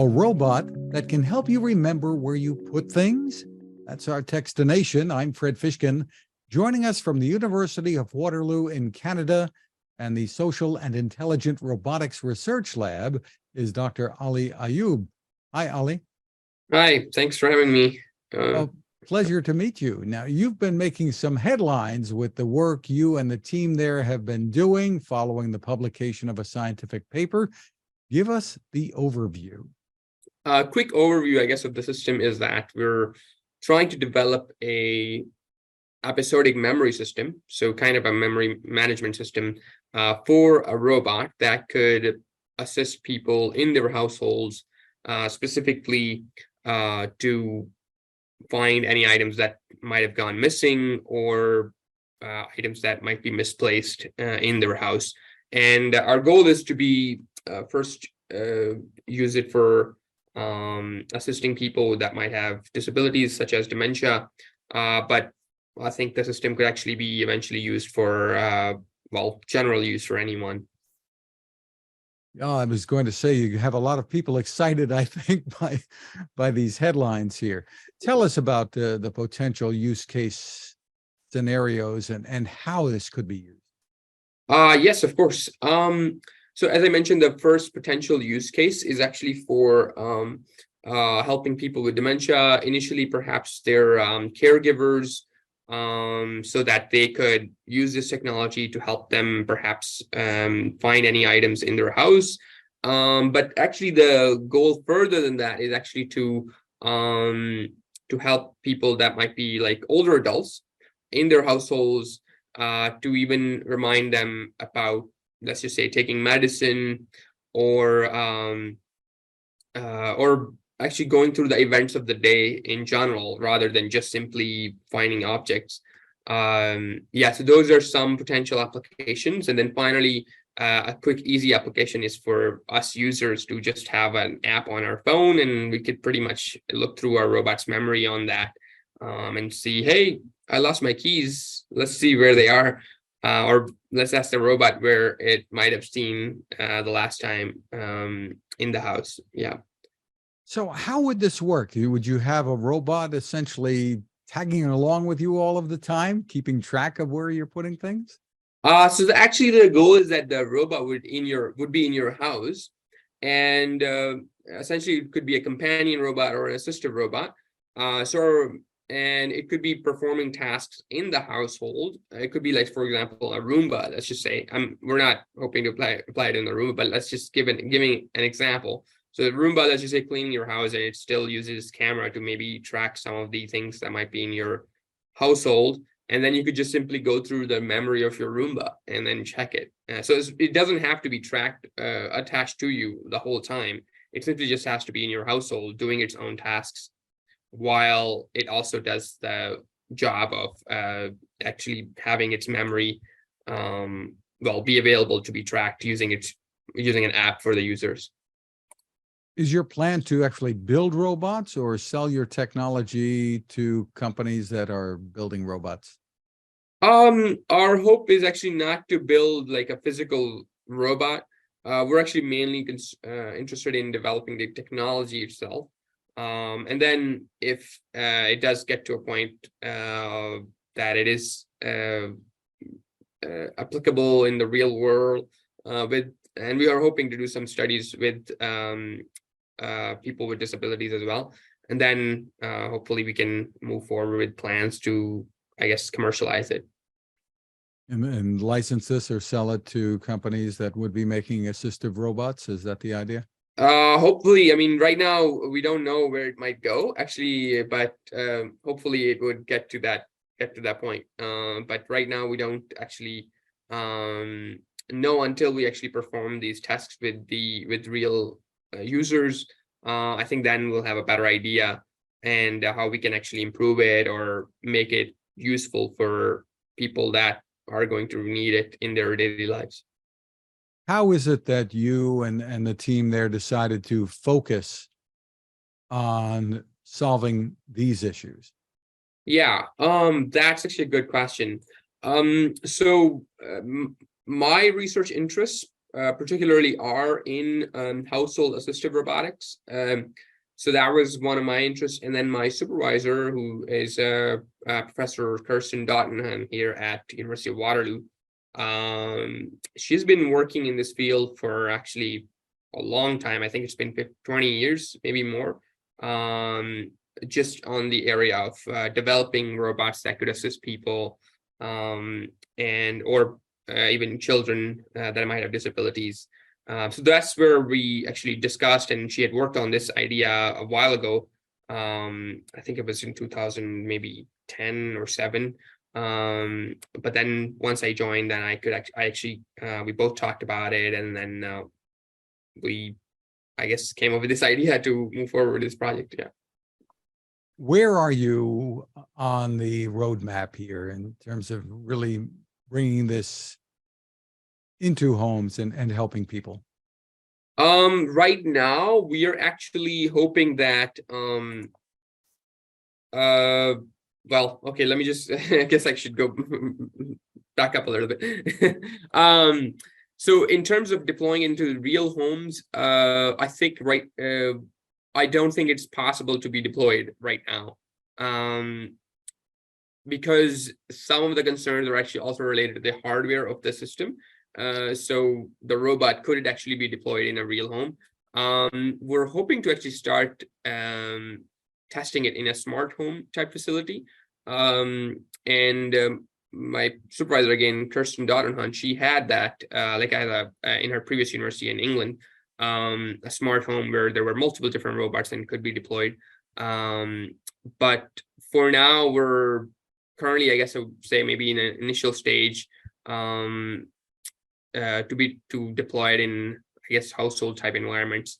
a robot that can help you remember where you put things? That's our Techstination. I'm Fred Fishkin. Joining us from the University of Waterloo in Canada and the Social and Intelligent Robotics Research Lab is Dr. Ali Ayub. Hi, Ali. Hi, thanks for having me. Pleasure to meet you. Now, you've been making some headlines with the work you and the team there have been doing following the publication of a scientific paper. Give us the overview. A quick overview, I guess, of the system is that we're trying to develop a episodic memory system, so kind of a memory management system for a robot that could assist people in their households, specifically to find any items that might have gone missing or items that might be misplaced in their house. And our goal is to be first use it for assisting people that might have disabilities such as dementia, but I think the system could actually be eventually used for general use for anyone. I was going to say you have a lot of people excited, I think, by these headlines here. Tell us about the potential use case scenarios and how this could be used. Yes, of course. So as I mentioned, the first potential use case is actually for helping people with dementia. Initially, perhaps their caregivers, so that they could use this technology to help them perhaps find any items in their house. But actually the goal further than that is actually to help people that might be like older adults in their households, to even remind them about, let's just say, taking medicine or actually going through the events of the day in general, rather than just simply finding objects. So those are some potential applications. And then finally, a quick, easy application is for us users to just have an app on our phone, and we could pretty much look through our robot's memory on that and see, hey, I lost my keys. Let's see where they are. Or let's ask the robot where it might have seen the last time in the house. Yeah. So how would this work? Would you have a robot essentially tagging along with you all of the time, keeping track of where you're putting things? Actually, the goal is that the robot would be in your house, and essentially it could be a companion robot or an assistive robot. And it could be performing tasks in the household. It could be, like, for example, a Roomba. Let's just say, we're not hoping to apply it in the Roomba, but let's just giving an example. So the Roomba, let's just say, cleaning your house, and it still uses camera to maybe track some of the things that might be in your household. And then you could just simply go through the memory of your Roomba and then check it. So it doesn't have to be tracked, attached to you the whole time. It simply just has to be in your household doing its own tasks, while it also does the job of actually having its memory be available to be tracked using an app for the users. Is your plan to actually build robots or sell your technology to companies that are building robots? Our hope is actually not to build like a physical robot. We're actually mainly interested in developing the technology itself. And then if it does get to a point that it is applicable in the real world, and we are hoping to do some studies with people with disabilities as well. And then hopefully we can move forward with plans to, I guess, commercialize it. And license this or sell it to companies that would be making assistive robots? Is that the idea? Hopefully, I mean, right now we don't know where it might go actually, but hopefully it would get to that point. But right now we don't actually know until we actually perform these tests with real users. I think then we'll have a better idea and how we can actually improve it or make it useful for people that are going to need it in their daily lives. How is it that you and the team there decided to focus on solving these issues? Yeah, that's actually a good question. My research interests particularly are in household assistive robotics. So that was one of my interests. And then my supervisor, who is Professor Kirsten Dottenham here at University of Waterloo, she's been working in this field for actually a long time. I think it's been 20 years, maybe more, just on the area of developing robots that could assist people and or even children that might have disabilities. So that's where we actually discussed, and she had worked on this idea a while ago. I think it was in 2000, maybe 10 or 7. But then once I joined, then I actually we both talked about it, and then we, I guess, came up with this idea to move forward with this project. Yeah. Where are you on the roadmap here in terms of really bringing this into homes and helping people? Right now we are actually hoping that well, okay, let me just I guess I should go back up a little bit. So in terms of deploying into real homes, I think I don't think it's possible to be deployed right now. Because some of the concerns are actually also related to the hardware of the system. So the robot could actually be deployed in a real home. We're hoping to actually start testing it in a smart home type facility. My supervisor, again, Kirsten Dottenham, she had that in her previous university in England, a smart home where there were multiple different robots and could be deployed. But for now, we're currently, I guess I would say, maybe in an initial stage to deploy it in, I guess, household type environments.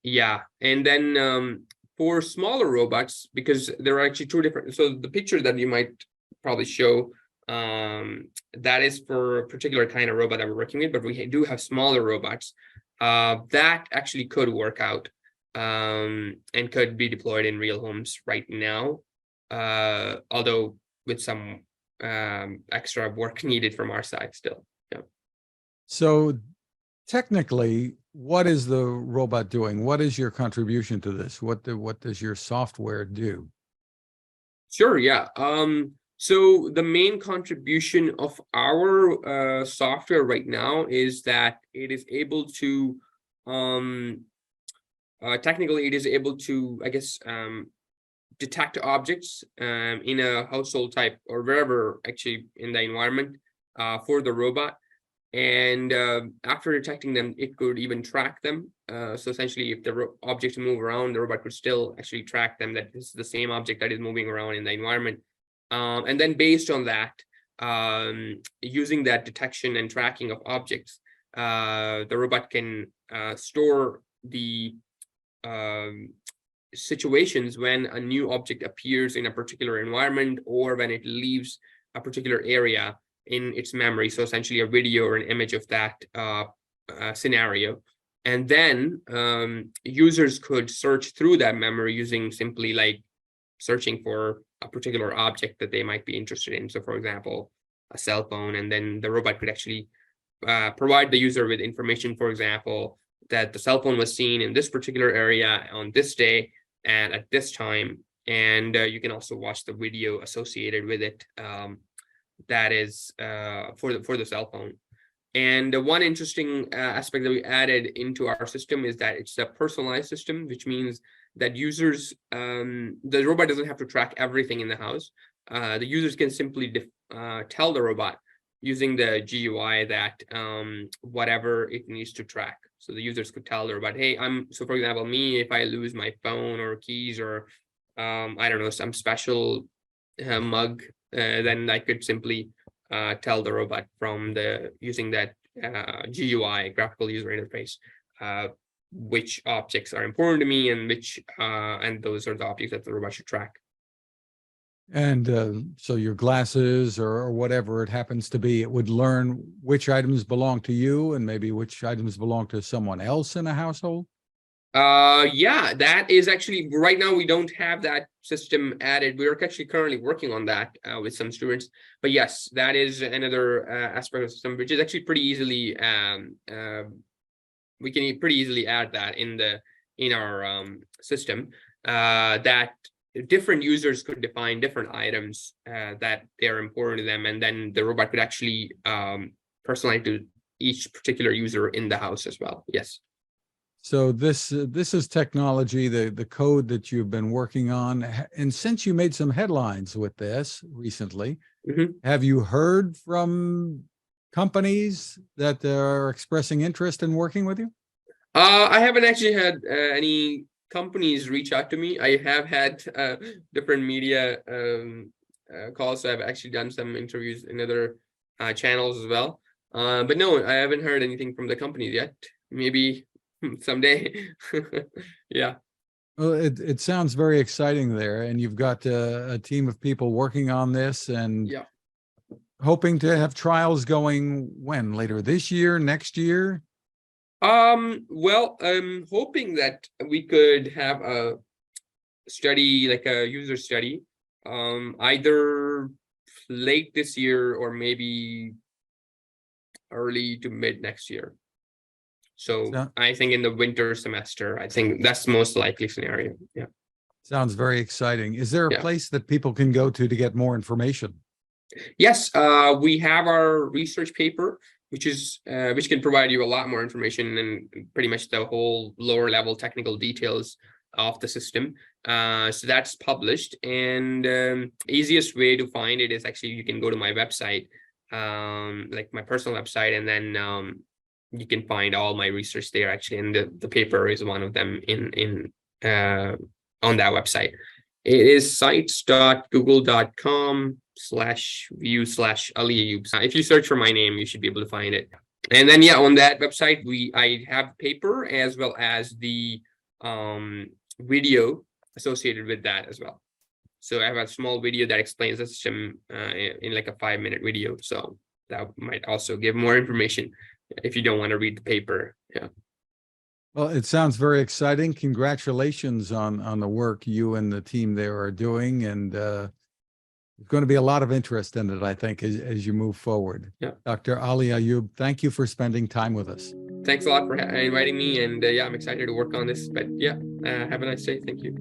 Yeah, and then for smaller robots, because there are actually two different. So the picture that you might probably show, that is for a particular kind of robot that we're working with, but we do have smaller robots that actually could work out and could be deployed in real homes right now, although with some extra work needed from our side still. Yeah. So technically, what is the robot doing? What is your contribution to this? What does your software do? Sure, yeah. So the main contribution of our software right now is that it is able to technically it is able to, I guess, detect objects in a household type or wherever actually in the environment for the robot. And after detecting them, it could even track them. So essentially, if the objects move around, the robot could still actually track them, that this is the same object that is moving around in the environment. And then based on that, using that detection and tracking of objects, the robot can store the situations when a new object appears in a particular environment or when it leaves a particular area in its memory. So essentially a video or an image of that scenario. And then users could search through that memory using simply like searching for a particular object that they might be interested in. So for example, a cell phone, and then the robot could actually provide the user with information, for example, that the cell phone was seen in this particular area on this day and at this time. And you can also watch the video associated with it. That is for the cell phone. And one interesting aspect that we added into our system is that it's a personalized system, which means that users, the robot doesn't have to track everything in the house. The users can simply tell the robot using the GUI that whatever it needs to track. So the users could tell the robot, hey, so for example, me, if I lose my phone or keys or I don't know, some special mug, then I could simply tell the robot from using that GUI, graphical user interface, which objects are important to me and and those are the objects that the robot should track. And so your glasses or whatever it happens to be, it would learn which items belong to you and maybe which items belong to someone else in a household? Yeah, that is actually right now we don't have that system added. We're actually currently working on that with some students. But yes, that is another aspect of the system, which is actually pretty easily we can pretty easily add that in our system that different users could define different items that they're important to them, and then the robot could actually personalize to each particular user in the house as well. Yes. So this is technology, the code that you've been working on, and since you made some headlines with this recently, have you heard from companies that are expressing interest in working with you? I haven't actually had any companies reach out to me. I have had different media calls. So I've actually done some interviews in other channels as well. But no, I haven't heard anything from the companies yet. Maybe someday. Yeah. Well, it sounds very exciting there, and you've got a team of people working on this and Yeah. hoping to have trials going when? Later this year, next year? Well, I'm hoping that we could have a study, like a user study, either late this year or maybe early to mid next year. So So- I think in the winter semester, I think that's the most likely scenario. Yeah. Sounds very exciting. Is there a Yeah. place that people can go to get more information? Yes, we have our research paper, which can provide you a lot more information and pretty much the whole lower level technical details of the system. So that's published, and easiest way to find it is actually you can go to my website, like my personal website, and then you can find all my research there actually, and the paper is one of them in on that website. It is sites.google.com/view/Ali Ayub. If you search for my name, you should be able to find it. And then yeah, on that website, I have paper as well as the video associated with that as well. So I have a small video that explains the system in like a 5-minute video. So that might also give more information if you don't want to read the paper. Yeah. Well, it sounds very exciting. Congratulations on the work you and the team there are doing, and there's going to be a lot of interest in it, I think, as you move forward. Yeah. Dr. Ali Ayub, thank you for spending time with us. Thanks a lot for inviting me, and yeah, I'm excited to work on this. But yeah, have a nice day. Thank you.